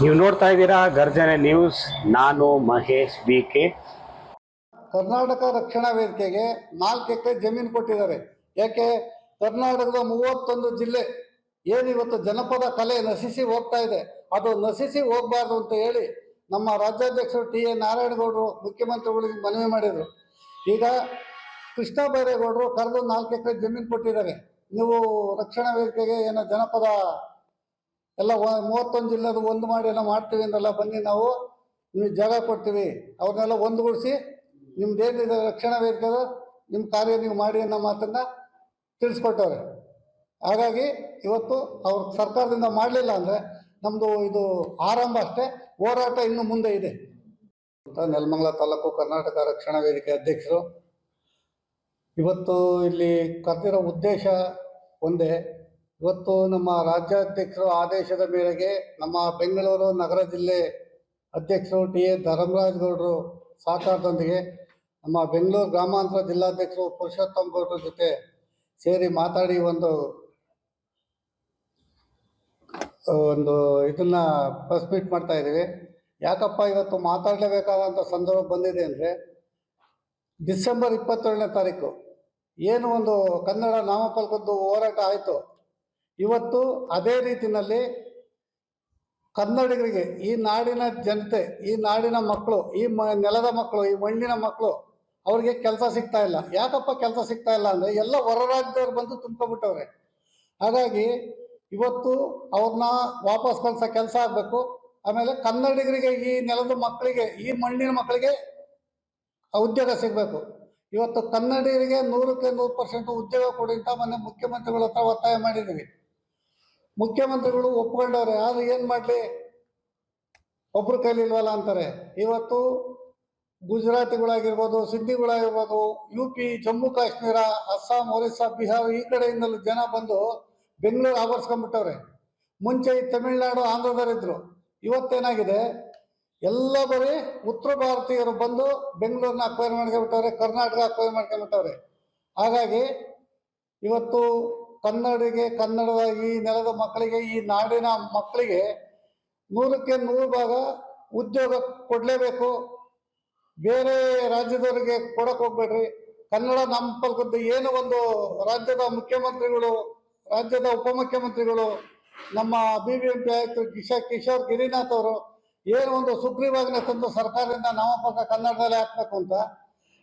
ನೀವು ನೋಡ್ತಾ ಇದ್ದೀರಾ ಗರ್ಜನೆ ನ್ಯೂಸ್. ನಾನು ಮಹೇಶ್ BK. ಕರ್ನಾಟಕ ರಕ್ಷಣಾ ವೇದಿಕೆಗೆ 4 ಎಕರೆ ಜಮೀನು ಕೊಟ್ಟಿದ್ದಾರೆ. ಯಾಕೆ? ಕರ್ನಾಟಕದ 31 ಜಿಲ್ಲೆ ಏನಿವತ್ತು ಜನಪದ ಕಲೆ ನಶಿಸಿ ಹೋಗ್ತಾ ಇದೆ, ಅದು ನಶಿಸಿ ಹೋಗಬಾರ್ದು ಅಂತ ಹೇಳಿ ನಮ್ಮ ರಾಜ್ಯಾಧ್ಯಕ್ಷರು TA ನಾರಾಯಣಗೌಡರು ಮುಖ್ಯಮಂತ್ರಿಗಳಿಗೆ ಮನವಿ ಮಾಡಿದರು. ಈಗ ಕೃಷ್ಣ ಬೈರೇಗೌಡರು ಕರೆದು 4 ಎಕರೆ ಜಮೀನು ಕೊಟ್ಟಿದ್ದಾರೆ. ನೀವು ರಕ್ಷಣಾ ವೇದಿಕೆಗೆ ಏನೋ ಜನಪದ ಎಲ್ಲ 31 ಜಿಲ್ಲೆದು ಒಂದು ಮಾಡಿ ಏನೋ ಮಾಡ್ತೀವಿ ಅಂತೆಲ್ಲ ಬನ್ನಿ, ನಾವು ನಿಮಗೆ ಜಾಗ ಕೊಡ್ತೀವಿ, ಅವ್ರನ್ನೆಲ್ಲ ಒಂದುಗೂಡಿಸಿ ನಿಮ್ದೇನಿದೆ ರಕ್ಷಣಾ ವೇದಿಕೆ ನಿಮ್ಮ ಕಾರ್ಯ ನೀವು ಮಾಡಿ ಅನ್ನೋ ಮಾತನ್ನು ತಿಳಿಸ್ಕೊಟ್ಟವ್ರೆ. ಹಾಗಾಗಿ ಇವತ್ತು ಅವ್ರ ಸರ್ಕಾರದಿಂದ ಮಾಡಲಿಲ್ಲ ಅಂದರೆ ನಮ್ಮದು ಇದು ಆರಂಭ ಅಷ್ಟೇ, ಹೋರಾಟ ಇನ್ನು ಮುಂದೆ ಇದೆ ಅಂತ ನೆಲಮಂಗಲ ತಾಲೂಕು ಕರ್ನಾಟಕ ರಕ್ಷಣಾ ವೇದಿಕೆ ಅಧ್ಯಕ್ಷರು. ಇವತ್ತು ಇಲ್ಲಿ ಕರೆದಿರೋ ಉದ್ದೇಶ ಒಂದೇ. ಇವತ್ತು ನಮ್ಮ ರಾಜ್ಯಾಧ್ಯಕ್ಷರು ಆದೇಶದ ಮೇರೆಗೆ ನಮ್ಮ ಬೆಂಗಳೂರು ನಗರ ಜಿಲ್ಲೆ ಅಧ್ಯಕ್ಷರು TA ಧರ್ಮರಾಜಗೌಡರು ಸಹಕಾರದೊಂದಿಗೆ ನಮ್ಮ ಬೆಂಗಳೂರು ಗ್ರಾಮಾಂತರ ಜಿಲ್ಲಾಧ್ಯಕ್ಷರು ಪುರುಷೋತ್ತಮ್ ಗೌಡ್ರ ಜೊತೆ ಸೇರಿ ಮಾತಾಡಿ ಒಂದು ಇದನ್ನ ಪ್ರೆಸ್ ಮೀಟ್ ಮಾಡ್ತಾ ಇದ್ದೀವಿ. ಯಾಕಪ್ಪ ಇವತ್ತು ಮಾತಾಡಲೇಬೇಕಾದಂಥ ಸಂದರ್ಭ ಬಂದಿದೆ ಅಂದರೆ, ಡಿಸೆಂಬರ್ 22ನೇ ತಾರೀಕು ಏನು ಒಂದು ಕನ್ನಡ ನಾಮಫಲಕದ್ದು ಹೋರಾಟ ಆಯಿತು, ಇವತ್ತು ಅದೇ ರೀತಿಯಲ್ಲಿ ಕನ್ನಡಿಗರಿಗೆ, ಈ ನಾಡಿನ ಜನತೆ, ಈ ನಾಡಿನ ಮಕ್ಕಳು, ಈ ನೆಲದ ಮಕ್ಕಳು, ಈ ಮಣ್ಣಿನ ಮಕ್ಕಳು, ಅವ್ರಿಗೆ ಕೆಲಸ ಸಿಗ್ತಾ ಇಲ್ಲ. ಯಾಕಪ್ಪ ಕೆಲಸ ಸಿಗ್ತಾ ಇಲ್ಲ ಅಂದರೆ, ಎಲ್ಲ ಹೊರ ರಾಜ್ಯದವ್ರು ಬಂದು ತುಂಬ್ಕೊಬಿಟ್ಟವ್ರೆ. ಹಾಗಾಗಿ ಇವತ್ತು ಅವ್ರನ್ನ ವಾಪಸ್ ಕಳ್ಸೋ ಕೆಲಸ ಆಗಬೇಕು. ಆಮೇಲೆ ಕನ್ನಡಿಗರಿಗೆ, ಈ ನೆಲದ ಮಕ್ಕಳಿಗೆ, ಈ ಮಣ್ಣಿನ ಮಕ್ಕಳಿಗೆ ಉದ್ಯೋಗ ಸಿಗಬೇಕು. ಇವತ್ತು ಕನ್ನಡಿಗರಿಗೆ 100% 100% ಉದ್ಯೋಗ ಕೊಡಿ ಅಂತ ಮೊನ್ನೆ ಮುಖ್ಯಮಂತ್ರಿಗಳ ಹತ್ರ ಒತ್ತಾಯ ಮಾಡಿದ್ದೀವಿ. ಮುಖ್ಯಮಂತ್ರಿಗಳು ಒಪ್ಕೊಂಡವ್ರೆ, ಆದ್ರೆ ಏನು ಮಾಡಲಿ, ಒಬ್ರು ಕೈಲಿ ಇಲ್ವಲ್ಲ ಅಂತಾರೆ. ಇವತ್ತು ಗುಜರಾತಿಗಳಾಗಿರ್ಬೋದು, ಸಿಂಧಿಗಳಾಗಿರ್ಬೋದು, UP, ಜಮ್ಮು ಕಾಶ್ಮೀರ, ಅಸ್ಸಾಂ, ಒರಿಸ್ಸಾ, ಬಿಹಾರ ಈ ಕಡೆಯಿಂದಲೂ ಜನ ಬಂದು ಬೆಂಗಳೂರು ಆವರಿಸ್ಕೊಂಡ್ಬಿಟ್ಟವ್ರೆ. ಮುಂಚೆ ಈ ತಮಿಳುನಾಡು, ಆಂಧ್ರದವರಿದ್ದರು. ಇವತ್ತೇನಾಗಿದೆ, ಎಲ್ಲ ಬರೀ ಉತ್ತರ ಭಾರತೀಯರು ಬಂದು ಬೆಂಗಳೂರನ್ನ ಅಕ್ವೈರ್ ಮಾಡ್ಕೊಂಡ್ಬಿಟ್ಟವ್ರೆ, ಕರ್ನಾಟಕ ಅಕ್ವೈರ್ ಮಾಡ್ಕೊಂಡ್ಬಿಟ್ಟವ್ರೆ. ಹಾಗಾಗಿ ಇವತ್ತು ಕನ್ನಡಿಗೆ, ಕನ್ನಡದ ಈ ನೆಲದ ಮಕ್ಕಳಿಗೆ, ಈ ನಾಡಿನ ಮಕ್ಕಳಿಗೆ 100ಕ್ಕೆ 100 ಭಾಗ ಉದ್ಯೋಗ ಕೊಡಲೇಬೇಕು. ಬೇರೆ ರಾಜ್ಯದವರಿಗೆ ಕೊಡಕ್ಕೆ ಹೋಗ್ಬೇಡ್ರಿ. ಕನ್ನಡ ನಾಮಫಲಕದ್ದು ಏನು ಒಂದು ರಾಜ್ಯದ ಮುಖ್ಯಮಂತ್ರಿಗಳು, ರಾಜ್ಯದ ಉಪಮುಖ್ಯಮಂತ್ರಿಗಳು, ನಮ್ಮ BBMP ಆಯುಕ್ತರು ಕಿಶೋರ್ ಗಿರಿನಾಥ್ ಅವರು ಏನು ಒಂದು ಸುಗ್ರೀವಾಜ್ಞೆ ತಂದು ಸರ್ಕಾರದಿಂದ ನಾಮಫಲಕ ಕನ್ನಡದಲ್ಲೇ ಹಾಕ್ಬೇಕು ಅಂತ,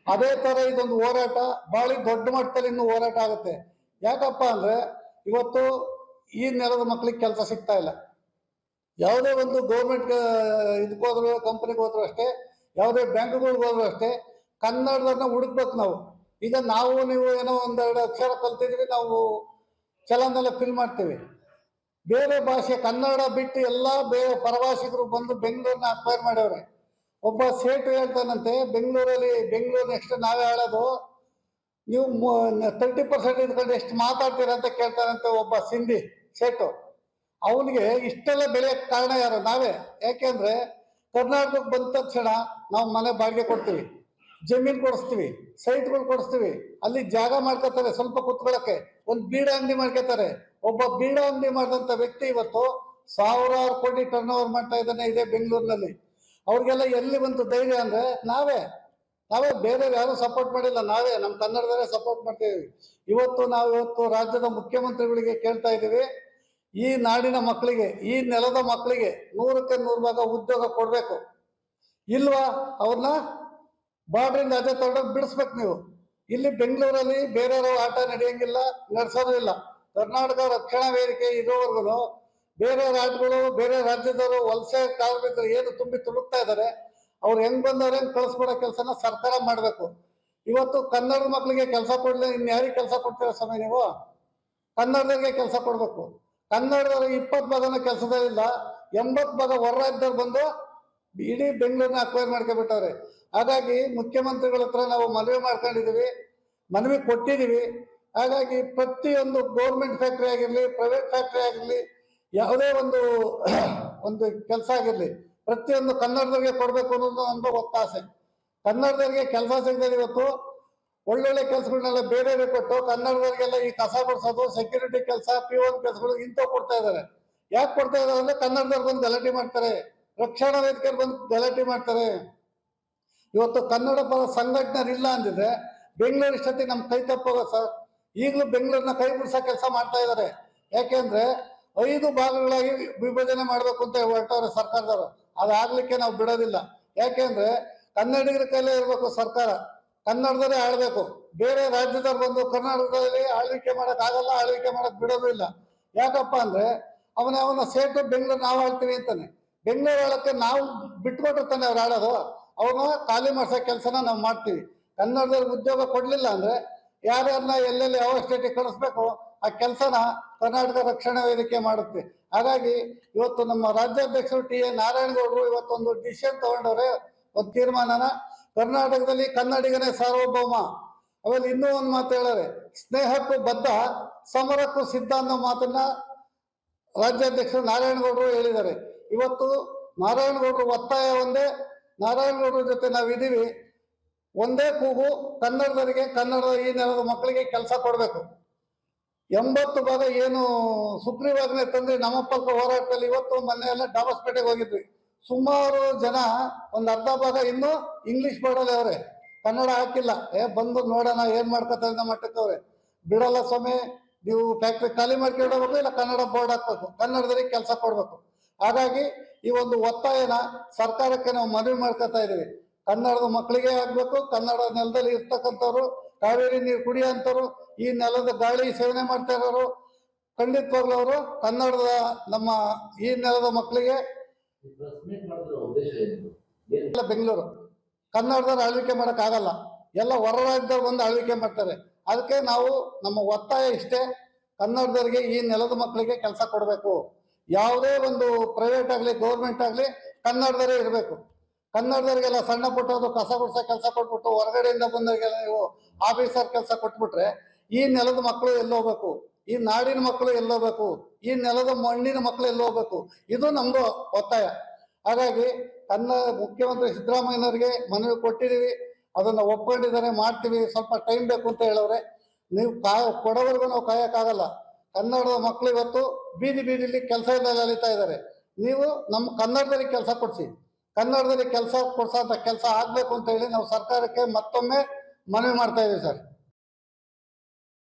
ಅದೇ ಥರ ಇದೊಂದು ಹೋರಾಟ ಭಾಳ ದೊಡ್ಡ ಮಟ್ಟದಲ್ಲಿ ಇನ್ನೂ ಹೋರಾಟ ಆಗುತ್ತೆ. ಯಾಕಪ್ಪ ಅಂದರೆ, ಇವತ್ತು ಈ ನೆಲದ ಮಕ್ಕಳಿಗೆ ಕೆಲಸ ಸಿಗ್ತಾ ಇಲ್ಲ. ಯಾವುದೇ ಒಂದು ಗೌರ್ಮೆಂಟ್ ಇದಕ್ಕೆ ಹೋದ್ರು, ಕಂಪ್ನಿಗೆ ಹೋದ್ರು ಅಷ್ಟೇ, ಯಾವುದೇ ಬ್ಯಾಂಕ್ಗಳಿಗೆ ಹೋದ್ರು ಅಷ್ಟೇ, ಕನ್ನಡದನ್ನ ಹುಡುಕ್ಬೇಕು ನಾವು. ಈಗ ನಾವು ನೀವು ಏನೋ 1-2 ಅಕ್ಷರ ಕಲ್ತಿದ್ವಿ, ನಾವು ಚಲನೆಲ್ಲ ಫಿಲ್ ಮಾಡ್ತೀವಿ. ಬೇರೆ ಭಾಷೆ ಕನ್ನಡ ಬಿಟ್ಟು ಎಲ್ಲ ಬೇರೆ ಪರಭಾಷಿಕರು ಬಂದು ಬೆಂಗಳೂರನ್ನ ಅಕ್ವೈರ್ ಮಾಡ್ಯವ್ರೆ. ಒಬ್ಬ ಸೇಟು ಹೇಳ್ತಾನಂತೆ, ಬೆಂಗಳೂರು ನೆಕ್ಸ್ಟ್ ನಾವೇ ಹೇಳೋದು, ನೀವು 30% ಇದ್ಕೊಂಡು ಎಷ್ಟು ಮಾತಾಡ್ತೀರ ಅಂತ ಕೇಳ್ತಾರಂತೆ ಒಬ್ಬ ಸಿಂಧಿ ಸೇಟು. ಅವನಿಗೆ ಇಷ್ಟೆಲ್ಲ ಬೆಳೆಯೋಕ್ಕೆ ಕಾರಣ ಯಾರು? ನಾವೇ. ಯಾಕೆಂದರೆ ಕರ್ನಾಟಕಕ್ಕೆ ಬಂದ ತಕ್ಷಣ ನಾವು ಮನೆ ಬಾಡಿಗೆ ಕೊಡ್ತೀವಿ, ಜಮೀನು ಕೊಡಿಸ್ತೀವಿ, ಸೈಟ್ಗಳು ಕೊಡಿಸ್ತೀವಿ, ಅಲ್ಲಿ ಜಾಗ ಮಾಡ್ಕೋತಾರೆ ಸ್ವಲ್ಪ ಕುತ್ಕೊಳ್ಳೋಕ್ಕೆ, ಒಂದು ಬೀಡ ಅಂಗಡಿ ಮಾಡ್ಕೋತಾರೆ. ಒಬ್ಬ ಬೀಡ ಅಂಗಡಿ ಮಾಡಿದಂಥ ವ್ಯಕ್ತಿ ಇವತ್ತು 1000 ಕೋಟಿ ಟರ್ನ್ ಓವರ್ ಮಾಡ್ತಾ ಇದ್ದಾನೆ ಇದೇ ಬೆಂಗಳೂರಿನಲ್ಲಿ. ಅವ್ರಿಗೆಲ್ಲ ಎಲ್ಲಿ ಬಂತು ಧೈರ್ಯ ಅಂದರೆ, ನಾವೇ ಬೇರೆ ಯಾರು ಸಪೋರ್ಟ್ ಮಾಡಿಲ್ಲ, ನಾವೇ ನಮ್ಮ ಕನ್ನಡದವರೇ ಸಪೋರ್ಟ್ ಮಾಡ್ತೀವಿ. ಇವತ್ತು ರಾಜ್ಯದ ಮುಖ್ಯಮಂತ್ರಿಗಳಿಗೆ ಕೇಳ್ತಾ ಇದ್ದೀವಿ, ಈ ನಾಡಿನ ಮಕ್ಕಳಿಗೆ, ಈ ನೆಲದ ಮಕ್ಕಳಿಗೆ 100ಕ್ಕೆ 100 ಭಾಗ ಉದ್ಯೋಗ ಕೊಡಬೇಕು. ಇಲ್ವಾ, ಅವ್ರನ್ನ ಬಾರ್ಡ್ರಿಂದ ಅದೇ ತಗೊಂಡೋಗಿ ಬಿಡಿಸ್ಬೇಕು ನೀವು. ಇಲ್ಲಿ ಬೆಂಗಳೂರಲ್ಲಿ ಬೇರೆಯವರು ಆಟ ನಡೆಯಂಗಿಲ್ಲ, ನಡೆಸೋದು ಇಲ್ಲ. ಕರ್ನಾಟಕ ರಕ್ಷಣಾ ವೇದಿಕೆ ಇರೋವರೆಗೂ ಬೇರೆ ರಾಜ್ಯಗಳು, ಬೇರೆ ರಾಜ್ಯದವರು, ವಲಸೆ ಕಾರ್ಮಿಕರು ಏನು ತುಂಬಿ ತುಳುಕ್ತಾ ಇದ್ದಾರೆ, ಅವ್ರು ಹೆಂಗ್ ಬಂದವ್ರು ಹೆಂಗ್ ಕಳಿಸ್ಕೊಡೋ ಕೆಲಸನ ಸರ್ಕಾರ ಮಾಡಬೇಕು. ಇವತ್ತು ಕನ್ನಡದ ಮಕ್ಕಳಿಗೆ ಕೆಲಸ ಕೊಡಲಿ, ಇನ್ಯಾರಿಗೆ ಕೆಲಸ ಕೊಡ್ತೀರ ಸ್ವಾಮಿ ನೀವು? ಕನ್ನಡದವ್ರಿಗೆ ಕೆಲಸ ಕೊಡಬೇಕು. ಕನ್ನಡದವ್ರು 20 ಭಾಗನ ಕೆಲಸದಲ್ಲಿಲ್ಲ, 80 ಭಾಗ ಹೊರ ರಾಜ್ಯದವ್ರು ಬಂದು ಇಡೀ ಬೆಂಗಳೂರನ್ನ ಅಕ್ವೈರ್ ಮಾಡ್ಕೊಂಡ್ಬಿಟ್ಟವ್ರೆ. ಹಾಗಾಗಿ ಮುಖ್ಯಮಂತ್ರಿಗಳ ಹತ್ರ ನಾವು ಮನವಿ ಮಾಡ್ಕೊಂಡಿದ್ದೀವಿ, ಮನವಿ ಕೊಟ್ಟಿದ್ದೀವಿ. ಹಾಗಾಗಿ ಪ್ರತಿಯೊಂದು ಗೌರ್ಮೆಂಟ್ ಫ್ಯಾಕ್ಟ್ರಿ ಆಗಿರಲಿ, ಪ್ರೈವೇಟ್ ಫ್ಯಾಕ್ಟ್ರಿ ಆಗಿರಲಿ, ಯಾವುದೇ ಒಂದು ಕೆಲಸ ಆಗಿರಲಿ, ಪ್ರತಿಯೊಂದು ಕನ್ನಡದವ್ರಿಗೆ ಕೊಡಬೇಕು ಅನ್ನೋದು ಒಂದು ಒತ್ತಾಸೆ. ಕನ್ನಡದವ್ರಿಗೆ ಕೆಲಸ ಸಿಗದೆ ಇವತ್ತು ಒಳ್ಳೊಳ್ಳೆ ಕೆಲಸಗಳನ್ನೆಲ್ಲ ಬೇರೆ ಕೊಟ್ಟು ಕನ್ನಡದವರಿಗೆಲ್ಲ ಈ ಕಸ ಬಿಡಿಸೋದು, ಸೆಕ್ಯೂರಿಟಿ ಕೆಲಸ, P1 ಕೆಲಸಗಳು ಇಂಥವು ಕೊಡ್ತಾ ಇದ್ದಾರೆ. ಯಾಕೆ ಕೊಡ್ತಾ ಇದ್ದಾರೆ ಅಂದ್ರೆ ಕನ್ನಡದವ್ರು ಬಂದು ಗಲಾಟೆ ಮಾಡ್ತಾರೆ, ರಕ್ಷಣಾ ವೇದಿಕೆಯವ್ರು ಬಂದು ಗಲಾಟೆ ಮಾಡ್ತಾರೆ. ಇವತ್ತು ಕನ್ನಡ ಪರ ಸಂಘಟನೆ ಇಲ್ಲ ಅಂದಿದ್ರೆ ಬೆಂಗಳೂರು ಇಷ್ಟೊತ್ತಿಗೆ ನಮ್ಮ ಕೈ ತಪ್ಪೋಗ ಸರ್. ಈಗಲೂ ಬೆಂಗಳೂರಿನ ಕೈ ಬಿಡಿಸೋ ಕೆಲಸ ಮಾಡ್ತಾ ಇದ್ದಾರೆ. ಯಾಕೆಂದ್ರೆ 5 ಭಾಗಗಳಾಗಿ ವಿಭಜನೆ ಮಾಡಬೇಕು ಅಂತ ಹೊರಟವ್ರೆ ಸರ್ಕಾರದವರು. ಅದಾಗ್ಲಿಕ್ಕೆ ನಾವು ಬಿಡೋದಿಲ್ಲ. ಯಾಕೆಂದ್ರೆ ಕನ್ನಡಿಗರ ಕೈಲೇ ಇರಬೇಕು ಸರ್ಕಾರ, ಕನ್ನಡದಲ್ಲೇ ಆಳ್ಬೇಕು. ಬೇರೆ ರಾಜ್ಯದವ್ರು ಬಂದು ಕರ್ನಾಟಕದಲ್ಲಿ ಆಳ್ವಿಕೆ ಮಾಡಕ್ ಆಗಲ್ಲ, ಆಳ್ವಿಕೆ ಮಾಡಕ್ ಬಿಡೋದು ಇಲ್ಲ. ಯಾಕಪ್ಪ ಅಂದ್ರೆ ಅವನ ಸೇಟು ಬೆಂಗಳೂರು ನಾವು ಆಳ್ತೀವಿ ಅಂತಾನೆ. ಬೆಂಗಳೂರು ಆಳಕ್ಕೆ ನಾವು ಬಿಟ್ಕೊಟ್ಟಿರ್ತಾನೆ ಅವ್ರು ಆಡೋದು. ಅವನು ಖಾಲಿ ಮಾಡ್ಸೋ ಕೆಲಸನ ನಾವು ಮಾಡ್ತೀವಿ. ಕನ್ನಡದಲ್ಲಿ ಉದ್ಯೋಗ ಕೊಡ್ಲಿಲ್ಲ ಅಂದ್ರೆ ಯಾರ್ಯಾರನ್ನ ಎಲ್ಲೆಲ್ಲಿ ಯಾವ ಸ್ಟೇಟಿಗೆ ಕಳಿಸ್ಬೇಕು ಆ ಕೆಲಸನ ಕರ್ನಾಟಕ ರಕ್ಷಣಾ ವೇದಿಕೆ ಮಾಡುತ್ತೆ. ಹಾಗಾಗಿ ಇವತ್ತು ನಮ್ಮ ರಾಜ್ಯಾಧ್ಯಕ್ಷರು ಟಿ.ಎ. ನಾರಾಯಣಗೌಡರು ಇವತ್ತೊಂದು ಡಿಸಿಷನ್ ತಗೊಂಡವ್ರೆ, ಒಂದು ತೀರ್ಮಾನನ. ಕರ್ನಾಟಕದಲ್ಲಿ ಕನ್ನಡಿಗನೇ ಸಾರ್ವಭೌಮ. ಆಮೇಲೆ ಇನ್ನೂ ಒಂದು ಮಾತು ಹೇಳೋರೆ, ಸ್ನೇಹಕ್ಕೂ ಬದ್ಧ, ಸಮರಕ್ಕೂ ಸಿದ್ಧ ಅನ್ನೋ ಮಾತನ್ನ ರಾಜ್ಯಾಧ್ಯಕ್ಷರು ನಾರಾಯಣಗೌಡರು ಹೇಳಿದ್ದಾರೆ. ಇವತ್ತು ನಾರಾಯಣಗೌಡರು ಒತ್ತಾಯ ಒಂದೇ, ನಾರಾಯಣಗೌಡರ ಜೊತೆ ನಾವಿದ್ದೀವಿ. ಒಂದೇ ಕೂಗು, ಕನ್ನಡದವರಿಗೆ, ಕನ್ನಡದ ಈ ನೆಲದ ಮಕ್ಕಳಿಗೆ ಕೆಲಸ ಕೊಡಬೇಕು. 80 ಭಾಗ ಏನು ಸುಗ್ರೀವಾಜ್ಞೆ ತಂದ್ರೆ ನಮ್ಮ ಪಕ್ಕ ಹೋರಾಟದಲ್ಲಿ ಇವತ್ತು ಮೊನ್ನೆ ಎಲ್ಲ ಡಾಬಸ್ಪೇಟೆಗೆ ಹೋಗಿದ್ವಿ. ಸುಮಾರು ಜನ, ಒಂದು ಅರ್ಧ ಭಾಗ ಇನ್ನೂ ಇಂಗ್ಲಿಷ್ ಬೋರ್ಡಲ್ಲಿ ಅವ್ರೆ, ಕನ್ನಡ ಹಾಕಿಲ್ಲ. ಬಂದು ನೋಡೋಣ ಏನ್ ಮಾಡ್ಕೊತಾರೆ ನಮ್ಮ ಮಟ್ಟಕ್ಕೆ ಅವ್ರೆ. ಬಿಡಲ್ಲ ಸ್ವಾಮಿ, ನೀವು ಫ್ಯಾಕ್ಟ್ರಿ ಖಾಲಿ ಮಾಡ್ಕೊಂಡೋಗ್ಬೇಕು, ಇಲ್ಲ ಕನ್ನಡ ಬೋರ್ಡ್ ಹಾಕ್ಬೇಕು, ಕನ್ನಡದವರಿಗೆ ಕೆಲಸ ಕೊಡ್ಬೇಕು. ಹಾಗಾಗಿ ಈ ಒಂದು ಒತ್ತಾಯನ ಸರ್ಕಾರಕ್ಕೆ ನಾವು ಮನವಿ ಮಾಡ್ಕೊತಾ ಇದೀವಿ. ಕನ್ನಡದ ಮಕ್ಕಳಿಗೆ ಆಗ್ಬೇಕು. ಕನ್ನಡ ನೆಲದಲ್ಲಿ ಇರ್ತಕ್ಕಂಥವ್ರು, ಕಾವೇರಿ ನೀರು ಕುಡಿಯೋಂಥವ್ರು, ಈ ನೆಲದ ಗಾಳಿ ಸೇವನೆ ಮಾಡ್ತಾ ಇರೋರು, ಖಂಡಿತವಾಗ್ಲೂ ಅವರು ಕನ್ನಡದ ನಮ್ಮ ಈ ನೆಲದ ಮಕ್ಕಳಿಗೆ ಬೆಂಗಳೂರು ಕನ್ನಡದವ್ರು ಆಳ್ವಿಕೆ ಮಾಡಕ್ ಆಗಲ್ಲ, ಎಲ್ಲ ಹೊರ ರಾಜ್ಯದವ್ರು ಬಂದು ಆಳ್ವಿಕೆ ಮಾಡ್ತಾರೆ. ಅದಕ್ಕೆ ನಾವು ನಮ್ಮ ಒತ್ತಾಯ ಇಷ್ಟೇ, ಕನ್ನಡದವರಿಗೆ ಈ ನೆಲದ ಮಕ್ಕಳಿಗೆ ಕೆಲಸ ಕೊಡಬೇಕು. ಯಾವುದೇ ಒಂದು ಪ್ರೈವೇಟ್ ಆಗಲಿ ಗೌರ್ಮೆಂಟ್ ಆಗಲಿ ಕನ್ನಡದವರೇ ಇರಬೇಕು. ಕನ್ನಡದವರಿಗೆಲ್ಲ ಸಣ್ಣ ಪುಟ್ಟದ್ದು ಕಸ ಗುಡ್ಸೋ ಕೆಲಸ ಕೊಟ್ಬಿಟ್ಟು ಹೊರಗಡೆಯಿಂದ ಬಂದವರಿಗೆಲ್ಲ ನೀವು ಆಫೀಸರ್ ಕೆಲಸ ಕೊಟ್ಬಿಟ್ರೆ ಈ ನೆಲದ ಮಕ್ಕಳು ಎಲ್ಲೋಗ್ಬೇಕು, ಈ ನಾಡಿನ ಮಕ್ಕಳು ಎಲ್ಲೋಗ್ಬೇಕು, ಈ ನೆಲದ ಮಣ್ಣಿನ ಮಕ್ಕಳು ಎಲ್ಲೋಗ್ಬೇಕು. ಇದು ನಮ್ದು ಒತ್ತಾಯ. ಹಾಗಾಗಿ ಮುಖ್ಯಮಂತ್ರಿ ಸಿದ್ದರಾಮಯ್ಯನವರಿಗೆ ಮನವಿ ಕೊಟ್ಟಿದ್ದೀವಿ, ಅದನ್ನ ಒಪ್ಕೊಂಡಿದ್ದಾರೆ, ಮಾಡ್ತೀವಿ, ಸ್ವಲ್ಪ ಟೈಮ್ ಬೇಕು ಅಂತ ಹೇಳವ್ರೆ. ನೀವು ಕೊಡೋವರೆಗೂ ನಾವು ಕಾಯಕ್ಕಾಗಲ್ಲ. ಕನ್ನಡದ ಮಕ್ಕಳು ಇವತ್ತು ಬೀದಿಲಿ ಕೆಲಸ ಇಲ್ಲದೆ ಅಲಿತಾ ಇದ್ದಾರೆ. ನೀವು ನಮ್ಮ ಕನ್ನಡದಲ್ಲಿ ಕೆಲಸ ಕೊಡಿಸಿ, ಕನ್ನಡದಲ್ಲಿ ಕೆಲಸ ಕೊಡ್ಸೋ ಕೆಲಸ ಆಗ್ಬೇಕು ಅಂತ ಹೇಳಿ ನಾವು ಸರ್ಕಾರಕ್ಕೆ ಮತ್ತೊಮ್ಮೆ ಮನವಿ ಮಾಡ್ತಾ ಇದೀವಿ ಸರ್.